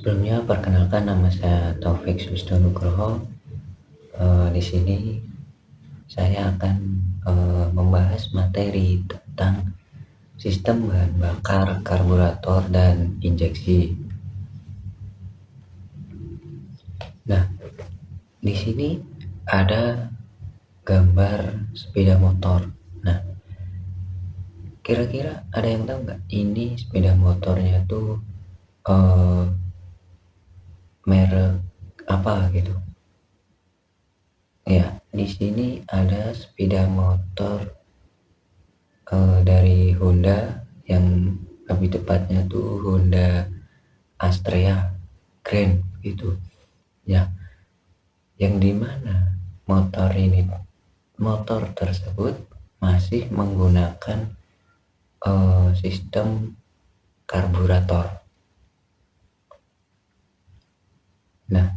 Sebelumnya perkenalkan nama saya Taufik Susdonugroho. Di sini saya akan membahas materi tentang sistem bahan bakar, karburator, dan injeksi. Nah, di sini ada gambar sepeda motor. Nah, kira-kira ada yang tahu nggak ini sepeda motornya tuh merek apa gitu? Ya, di sini ada sepeda motor dari Honda, yang lebih tepatnya tuh Honda Astrea Grand gitu ya, yang dimana motor tersebut masih menggunakan sistem karburator. Nah,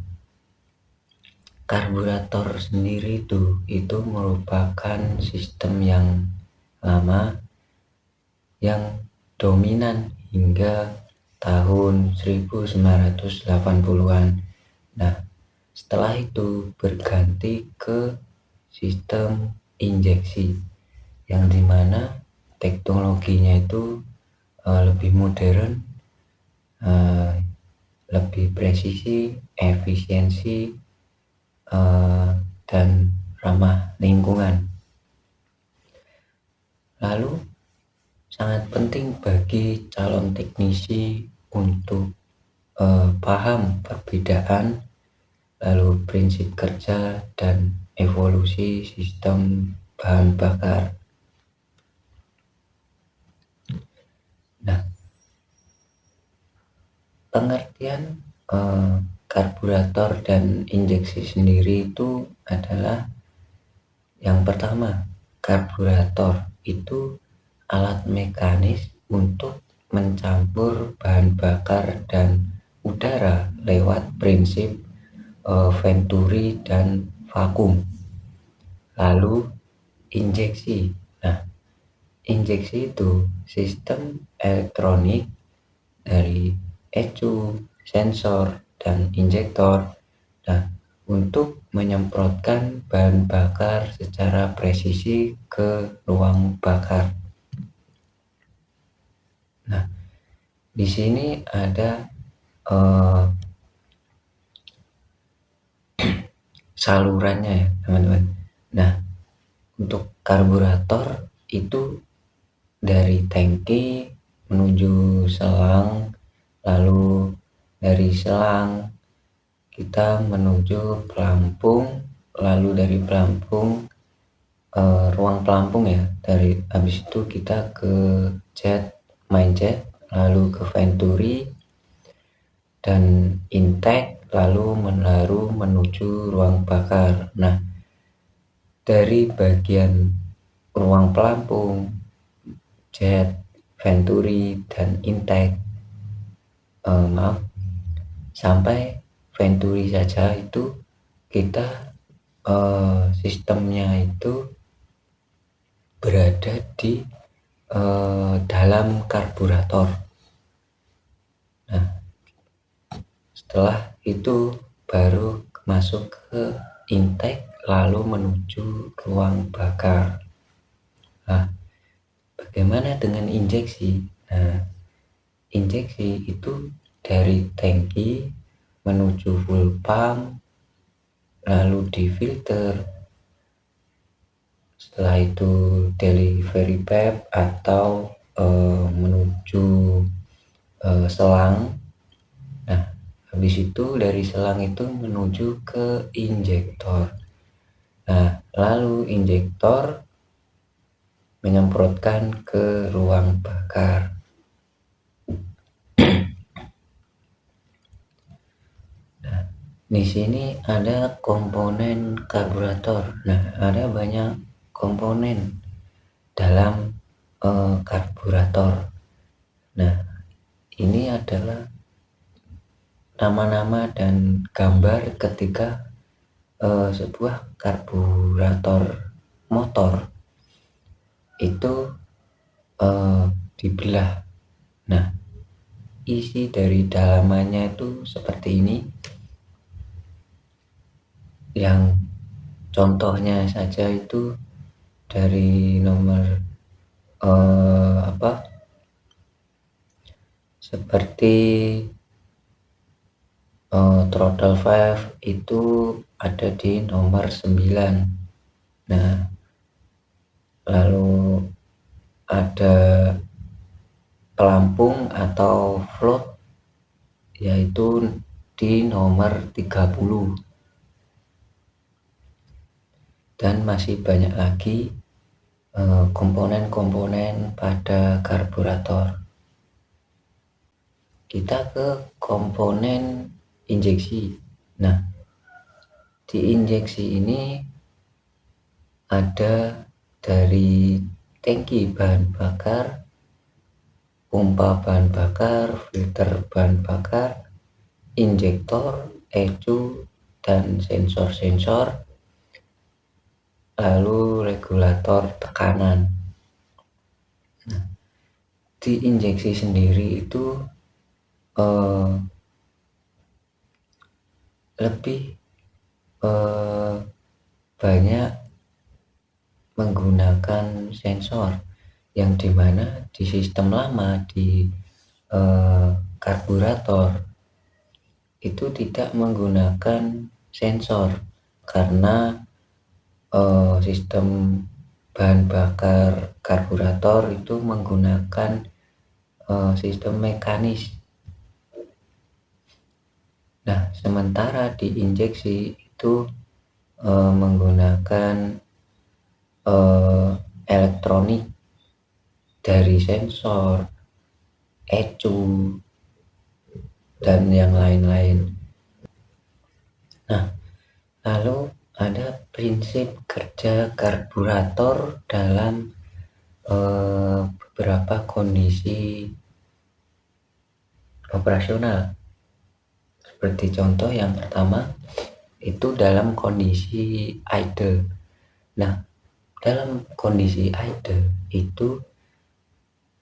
karburator sendiri itu merupakan sistem yang lama yang dominan hingga tahun 1980-an. Nah, setelah itu berganti ke sistem injeksi, yang dimana teknologinya itu lebih modern, lebih presisi, efisiensi, dan ramah lingkungan. Lalu sangat penting bagi calon teknisi untuk paham perbedaan, lalu prinsip kerja dan evolusi sistem bahan bakar. Nah, pengertian karburator dan injeksi sendiri itu adalah, yang pertama, karburator itu alat mekanis untuk mencampur bahan bakar dan udara lewat prinsip venturi dan vakum. Lalu injeksi. Nah, injeksi itu sistem elektronik dari ECU, sensor, dan injektor. Nah, untuk menyemprotkan bahan bakar secara presisi ke ruang bakar. Nah, di sini ada salurannya ya, teman-teman. Nah, untuk karburator itu dari tangki menuju selang, lalu dari selang kita menuju pelampung, lalu dari pelampung ruang pelampung ya, dari habis itu kita ke main jet, lalu ke venturi dan intake, lalu menuju ruang bakar. Nah, dari bagian ruang pelampung, jet, venturi, dan intake, sampai venturi saja itu kita sistemnya itu berada di dalam karburator. Nah, setelah itu baru masuk ke intake, lalu menuju ruang bakar. Nah, bagaimana dengan injeksi? Nah, injeksi itu dari tangki menuju full pump, lalu di filter, setelah itu delivery pipe atau menuju selang. Nah, habis itu dari selang itu menuju ke injektor. Nah, lalu injektor menyemprotkan ke ruang bakar. Nah, di sini ada komponen karburator. Nah, ada banyak komponen dalam karburator. Nah, ini adalah nama-nama dan gambar ketika sebuah karburator motor itu dibelah. Nah, isi dari dalamannya itu seperti ini, yang contohnya saja itu dari nomor apa, seperti throttle valve itu ada di nomor 9. Nah, lalu ada pelampung atau float yaitu di nomor 30, dan masih banyak lagi komponen-komponen pada karburator. Kita ke komponen injeksi. Nah, di injeksi ini ada dari tangki bahan bakar, pompa bahan bakar, filter bahan bakar, injektor, ecu, dan sensor-sensor, lalu regulator tekanan. Nah, di injeksi sendiri itu eh, lebih banyak menggunakan sensor, yang dimana di sistem lama di karburator itu tidak menggunakan sensor karena sistem bahan bakar karburator itu menggunakan sistem mekanis. Nah, sementara di injeksi itu menggunakan elektronik dari sensor, ecu, dan yang lain-lain. Nah, lalu ada prinsip kerja karburator dalam beberapa kondisi operasional. Seperti contoh yang pertama itu dalam kondisi idle. Nah, dalam kondisi idle itu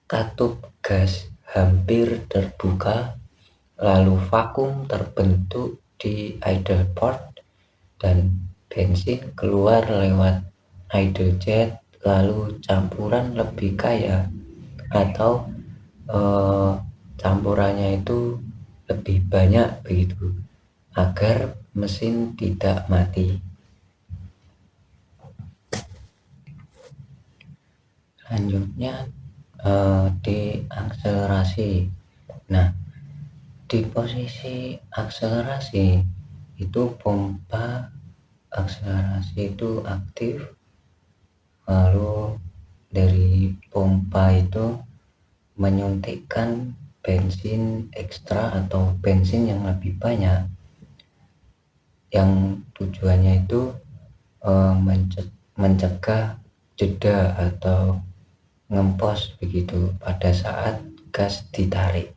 katup gas hampir terbuka, lalu vakum terbentuk di idle port, dan bensin keluar lewat idle jet, lalu campuran lebih kaya atau campurannya itu lebih banyak begitu agar mesin tidak mati. Selanjutnya di akselerasi. Nah, di posisi akselerasi itu pompa akselerasi itu aktif, lalu dari pompa itu menyuntikkan bensin ekstra atau bensin yang lebih banyak, yang tujuannya itu mencegah jeda atau ngempos begitu pada saat gas ditarik.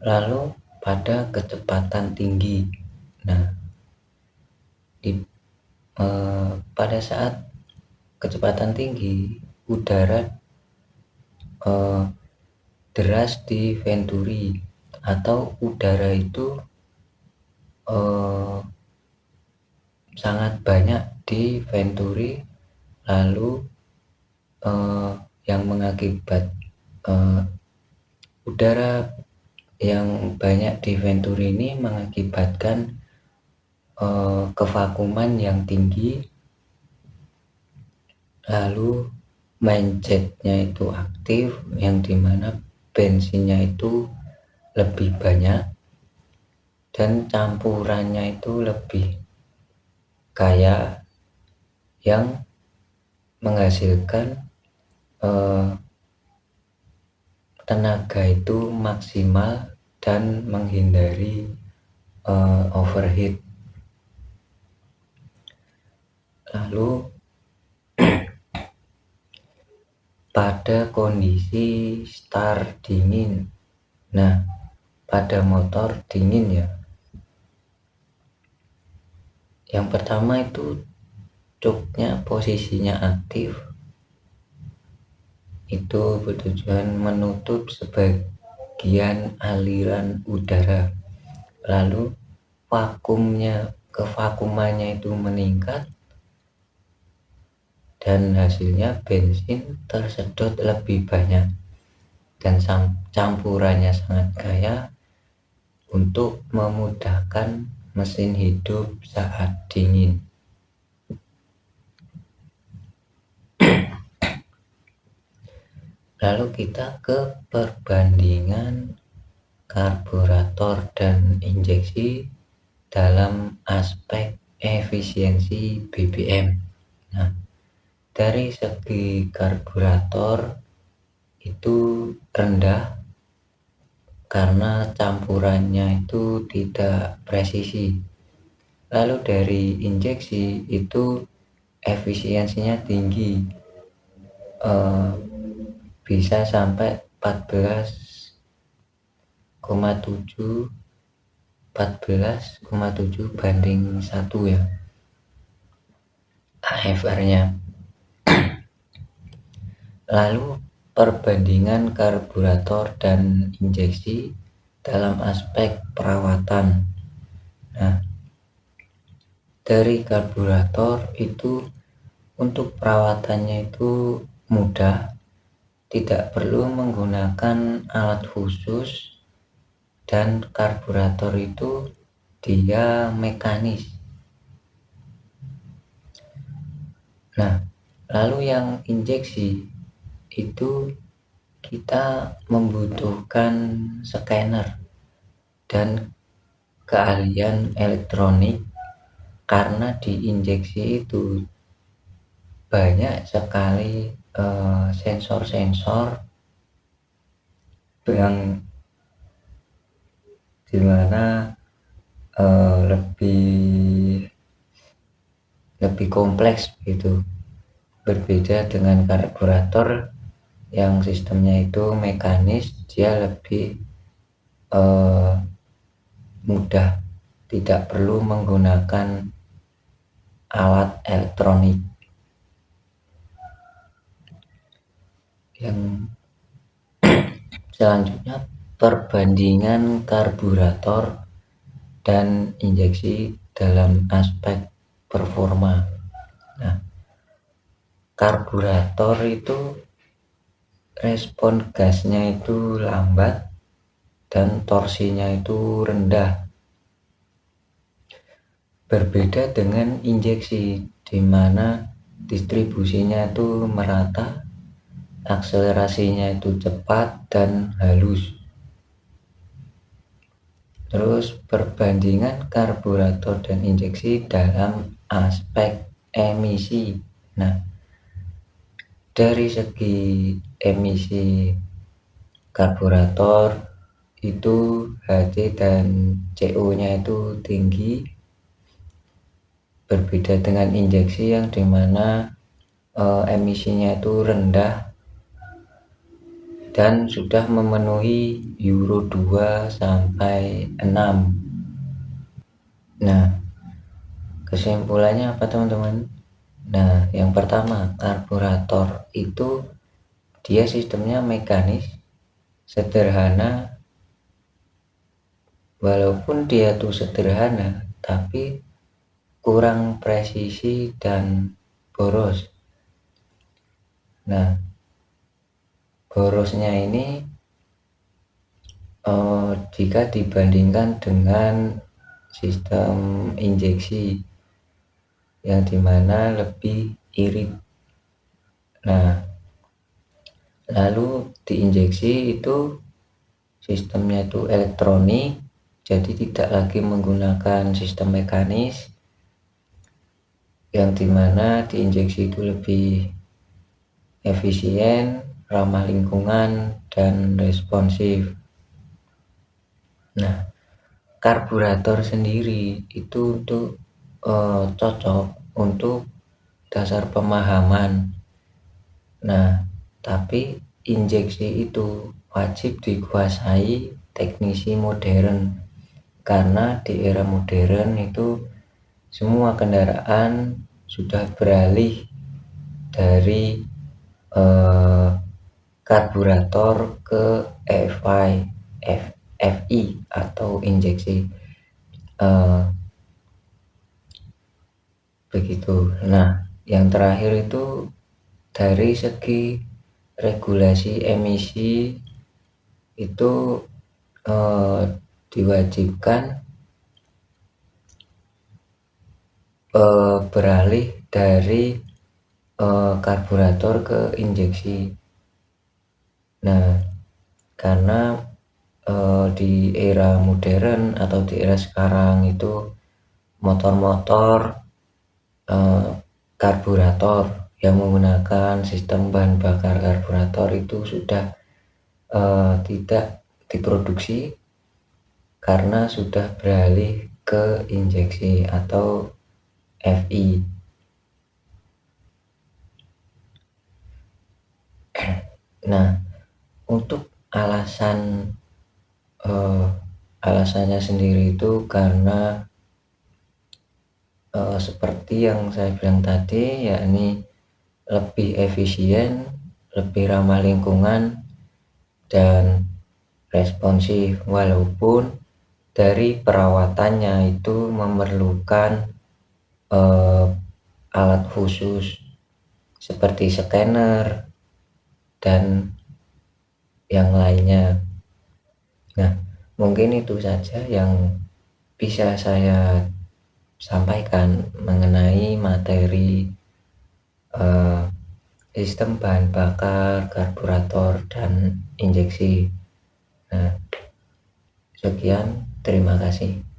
Lalu pada kecepatan tinggi. Nah, pada saat kecepatan tinggi udara deras di venturi, atau udara itu sangat banyak di venturi, lalu yang mengakibat udara yang banyak di venturi ini mengakibatkan kevakuman yang tinggi, lalu main jetnya itu aktif, yang dimana bensinnya itu lebih banyak dan campurannya itu lebih kaya, yang menghasilkan tenaga itu maksimal dan menghindari overheat. Lalu pada kondisi start dingin. Nah, pada motor dingin ya, yang pertama itu cuknya posisinya aktif, itu bertujuan menutup sebagian aliran udara, lalu kevakumannya itu meningkat dan hasilnya bensin tersedot lebih banyak dan campurannya sangat kaya untuk memudahkan mesin hidup saat dingin. Lalu kita ke perbandingan karburator dan injeksi dalam aspek efisiensi BBM. Nah, dari segi karburator itu rendah karena campurannya itu tidak presisi. Lalu dari injeksi itu efisiensinya tinggi, bisa sampai 14,7 banding 1 ya AFR-nya. Lalu perbandingan karburator dan injeksi dalam aspek perawatan. Nah, dari karburator itu untuk perawatannya itu mudah, tidak perlu menggunakan alat khusus, dan karburator itu dia mekanis. Nah, lalu yang injeksi itu kita membutuhkan scanner dan keahlian elektronik karena di injeksi itu banyak sekali sensor-sensor yang dimana lebih kompleks gitu, berbeda dengan karburator yang sistemnya itu mekanis, dia lebih mudah, tidak perlu menggunakan alat elektronik. Yang selanjutnya perbandingan karburator dan injeksi dalam aspek performa. Nah, karburator itu respon gasnya itu lambat dan torsinya itu rendah, berbeda dengan injeksi di mana distribusinya itu merata, akselerasinya itu cepat dan halus. Terus perbandingan karburator dan injeksi dalam aspek emisi. Nah, dari segi emisi karburator itu HC dan CO-nya itu tinggi, berbeda dengan injeksi yang dimana emisinya itu rendah dan sudah memenuhi Euro 2 sampai 6. Nah, kesimpulannya apa teman-teman? Nah, yang pertama, karburator itu dia sistemnya mekanis, sederhana. Walaupun dia tuh sederhana, tapi kurang presisi dan boros. Nah, borosnya ini jika dibandingkan dengan sistem injeksi yang dimana lebih irit. Nah, lalu di injeksi itu sistemnya itu elektronik, jadi tidak lagi menggunakan sistem mekanis, yang dimana di injeksi itu lebih efisien, ramah lingkungan, dan responsif. Nah, karburator sendiri itu untuk cocok untuk dasar pemahaman. Nah, tapi injeksi itu wajib dikuasai teknisi modern, karena di era modern itu semua kendaraan sudah beralih dari karburator ke FI, FI atau injeksi. Eh, Begitu. Nah, yang terakhir itu dari segi regulasi emisi itu eh, diwajibkan beralih dari karburator ke injeksi. Nah, karena di era modern atau di era sekarang itu motor-motor eh, karburator yang menggunakan sistem bahan bakar karburator itu sudah tidak diproduksi karena sudah beralih ke injeksi atau FI. Nah, untuk alasan eh, alasannya sendiri itu karena seperti yang saya bilang tadi, yakni lebih efisien, lebih ramah lingkungan, dan responsif, walaupun dari perawatannya itu memerlukan eh, alat khusus seperti scanner dan yang lainnya. Nah, mungkin itu saja yang bisa saya sampaikan mengenai materi eh, sistem bahan bakar, karburator, dan injeksi. Nah, sekian, terima kasih.